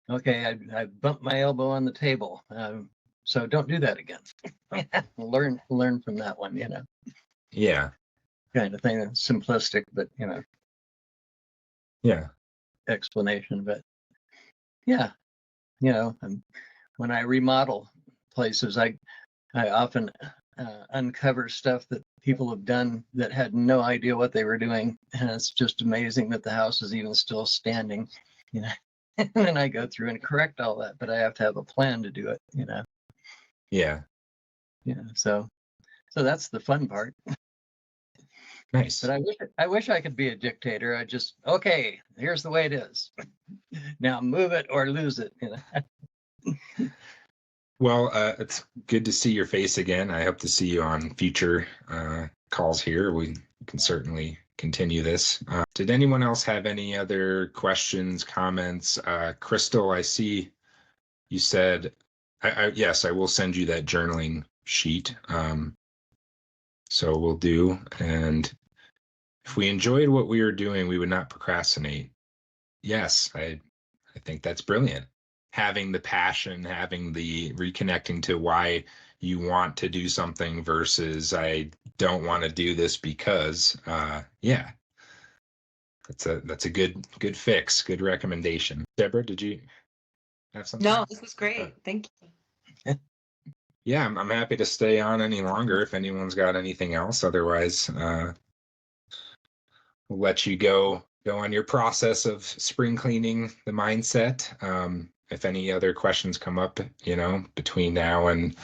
Okay, I bumped my elbow on the table. So don't do that again. learn from that one, Yeah. kind of thing. Simplistic, but Yeah. explanation. But yeah, when I remodel places, I often uncover stuff that people have done that had no idea what they were doing, and it's just amazing that the house is even still standing. And then I go through and correct all that, but I have to have a plan to do it. Yeah. So that's the fun part. Nice. But I wish I could be a dictator. I just, okay, here's the way it is. Now move it or lose it. Well, it's good to see your face again. I hope to see you on future calls here. We can certainly continue this. Did anyone else have any other questions, comments? Crystal, I see you said, yes, I will send you that journaling sheet. So we'll do. And if we enjoyed what we were doing, we would not procrastinate. Yes, I think that's brilliant. Having the passion, having the reconnecting to why you want to do something versus I don't want to do this because, yeah, that's a good fix, good recommendation. Deborah, did you have something? No, this was great. Thank you. Yeah, I'm happy to stay on any longer if anyone's got anything else. Otherwise, we'll let you go on your process of spring cleaning the mindset. If any other questions come up, between now and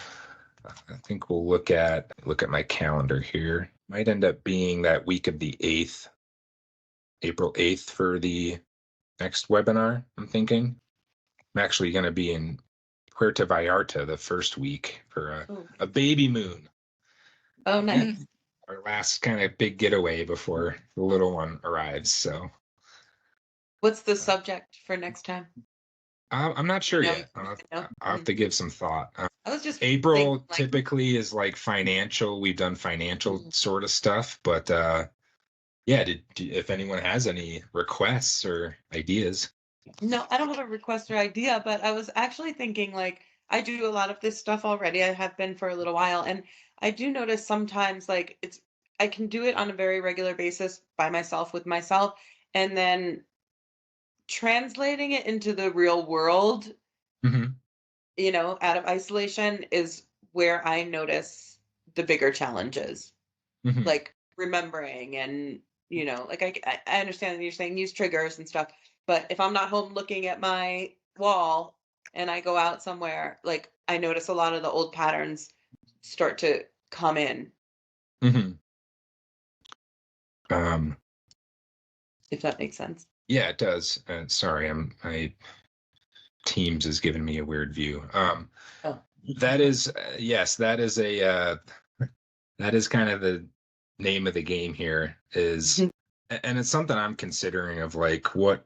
I think we'll look at my calendar here. Might end up being that week of the 8th, April 8th for the next webinar, I'm thinking. I'm actually going to be in Puerto Vallarta the first week for a baby moon. Oh, nice. Our last kind of big getaway before the little one arrives. So What's the subject for next time? I'm not sure No, yet. I'll no? have to give some thought. I was just April thinking, like, typically is like financial. We've done financial sort of stuff, but yeah, if anyone has any requests or ideas. no, I don't have a request or idea, but I was actually thinking, like, I do a lot of this stuff already. I have been for a little while, and I do notice sometimes, like, I can do it on a very regular basis by myself with myself, and then translating it into the real world, Mhm. Out of isolation is where I notice the bigger challenges, Mhm. like remembering and, like I understand that you're saying use triggers and stuff, but if I'm not home looking at my wall and I go out somewhere, like I notice a lot of the old patterns start to come in, Mhm. Um, if that makes sense. yeah, it does. Sorry, my Teams is giving me a weird view. Oh. That is, yes, that is that is kind of the name of the game here is, and it's something I'm considering of like, what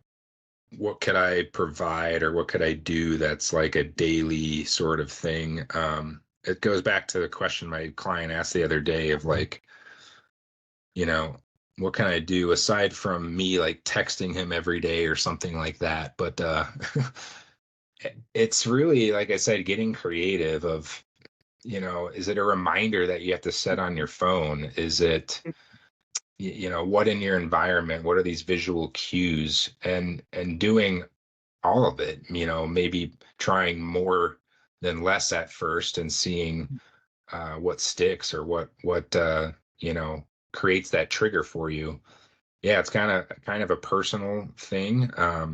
could I provide or what could I do that's like a daily sort of thing. It goes back to the question my client asked the other day of like, what can I do aside from me like texting him every day or something like that? But it's really, like I said, getting creative of is it a reminder that you have to set on your phone? Is it, what in your environment? What are these visual cues? And doing all of it, maybe trying more than less at first and seeing what sticks or what creates that trigger for you. Yeah, it's kind of a personal thing. I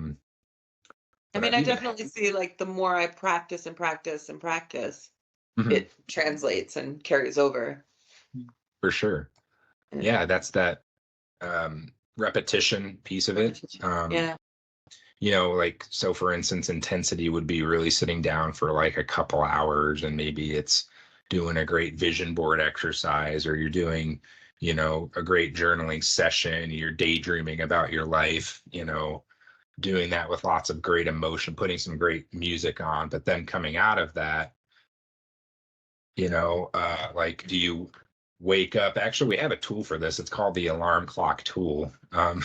But mean, I've I even definitely see like the more I practice and practice and practice, Mhm, it translates and carries over. for sure. Yeah. Yeah, that's that repetition piece of it. Repetition. Yeah. Like, so for instance, intensity would be really sitting down for like a couple hours, and maybe it's doing a great vision board exercise, or you're doing, a great journaling session, you're daydreaming about your life, doing that with lots of great emotion, putting some great music on, but then coming out of that, like, do you wake up? Actually, we have a tool for this. It's called the alarm clock tool. And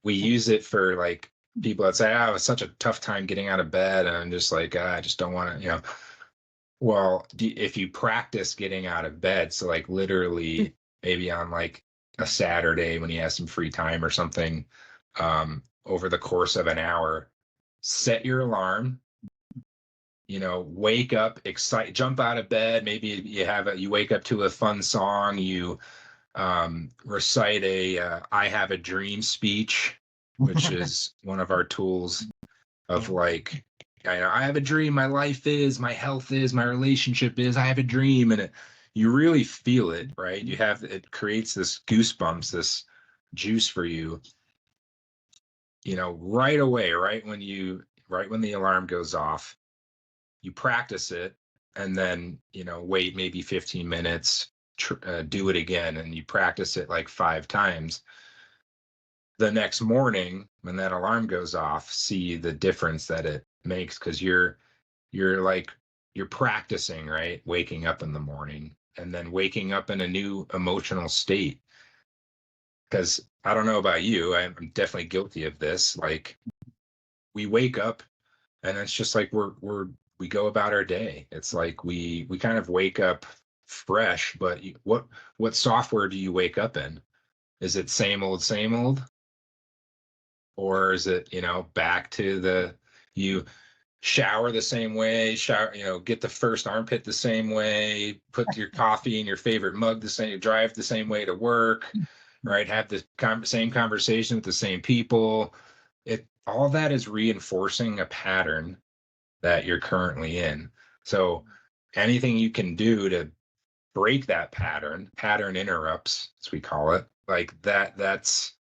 we use it for like people that say, "Oh, it's such a tough time getting out of bed," and I'm just like, I just don't want to. Well, if you practice getting out of bed, so like literally maybe on like a Saturday when you have some free time or something, over the course of an hour, set your alarm, wake up, excite, jump out of bed. Maybe you wake up to a fun song, you recite a I have a dream speech, which is one of our tools of like, I have a dream, my life is, my health is, my relationship is, I have a dream. And you really feel it, right? It creates this goosebumps, this juice for you, right away, right when the alarm goes off, you practice it, and then, wait maybe 15 minutes, do it again, and you practice it like 5 times. The next morning when that alarm goes off, see the difference that it makes, because you're practicing, right? Waking up in the morning and then waking up in a new emotional state. Because I don't know about you, I'm definitely guilty of this. Like, we wake up and it's just like we go about our day. It's like we kind of wake up fresh, but what software do you wake up in? Is it same old? Or is it, back to you shower the same way, get the first armpit the same way, put your coffee in your favorite mug the same, drive the same way to work, right? Have the same conversation with the same people. All that is reinforcing a pattern that you're currently in. So anything you can do to break that pattern interrupts, as we call it, like that's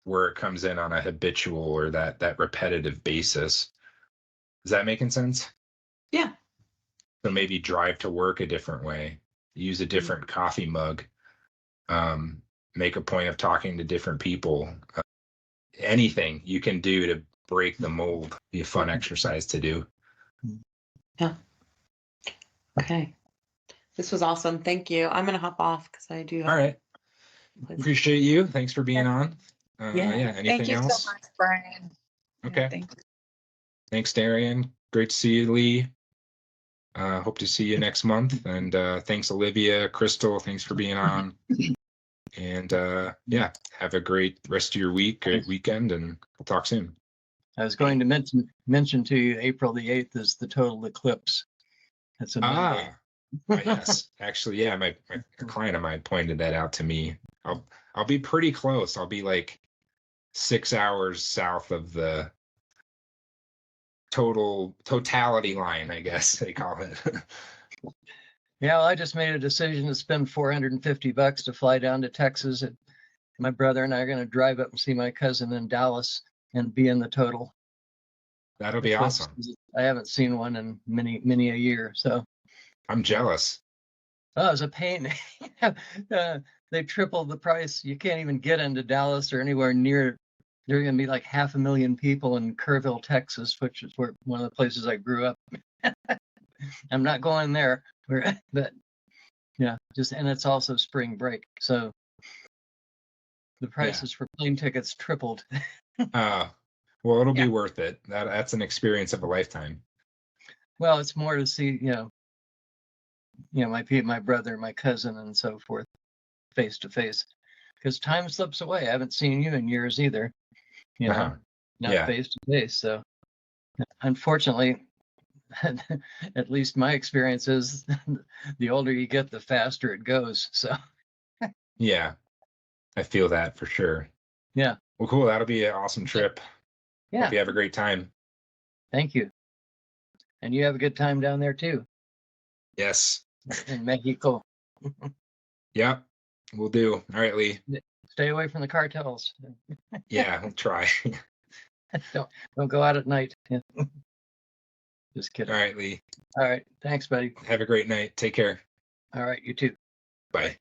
where it comes in on a habitual or that repetitive basis. Is that making sense? Yeah. So maybe drive to work a different way, use a different coffee mug, um, make a point of talking to different people. Anything you can do to break the mold, be a fun exercise to do. Yeah. Okay. This was awesome. Thank you. I'm gonna hop off because I do All have right. places. Appreciate you. Thanks for being on. Yeah. Yeah. Thank Anything you so else? much, Brian. Yeah, Okay. thank you. Thanks, Darian. Great to see you, Lee. Hope to see you next month. And thanks, Olivia, Crystal. Thanks for being on. And yeah, have a great rest of your week, great weekend, and we'll talk soon. I was going to mention to you, April the 8th is the total eclipse. That's a Monday. Yes. Actually, yeah, my a client of mine pointed that out to me. I'll be pretty close. I'll be like 6 hours south of the totality line, I guess they call it. Yeah, well, I just made a decision to spend $450 to fly down to Texas. And my brother and I are going to drive up and see my cousin in Dallas and be in the total That'll be eclipse. awesome. I haven't seen one in many a year. So I'm jealous. oh, it was a pain. They tripled the price. You can't even get into Dallas or anywhere near. There are going to be like 500,000 people in Kerrville, Texas, which is one of the places I grew up. I'm not going there, but yeah, and it's also spring break, so the prices for plane tickets tripled. Well, it'll Yeah. be worth it. That's an experience of a lifetime. Well, it's more to see, my brother, my cousin, and so forth, face to face. Because time slips away. I haven't seen you in years either. Uh-huh. Not Yeah. face to face. So unfortunately, at least my experience is the older you get, the faster it goes. So Yeah. I feel that for sure. yeah. Well, cool. That'll be an awesome trip. Yeah. Hope you have a great time. Thank you. And you have a good time down there too, Yes. in Mexico. Yeah. We'll do. All right, Lee. Stay away from the cartels. Yeah, we'll try. Don't go out at night. Just All kidding. right, Lee. All right. Thanks, buddy. Have a great night. Take care. All right. You too. Bye.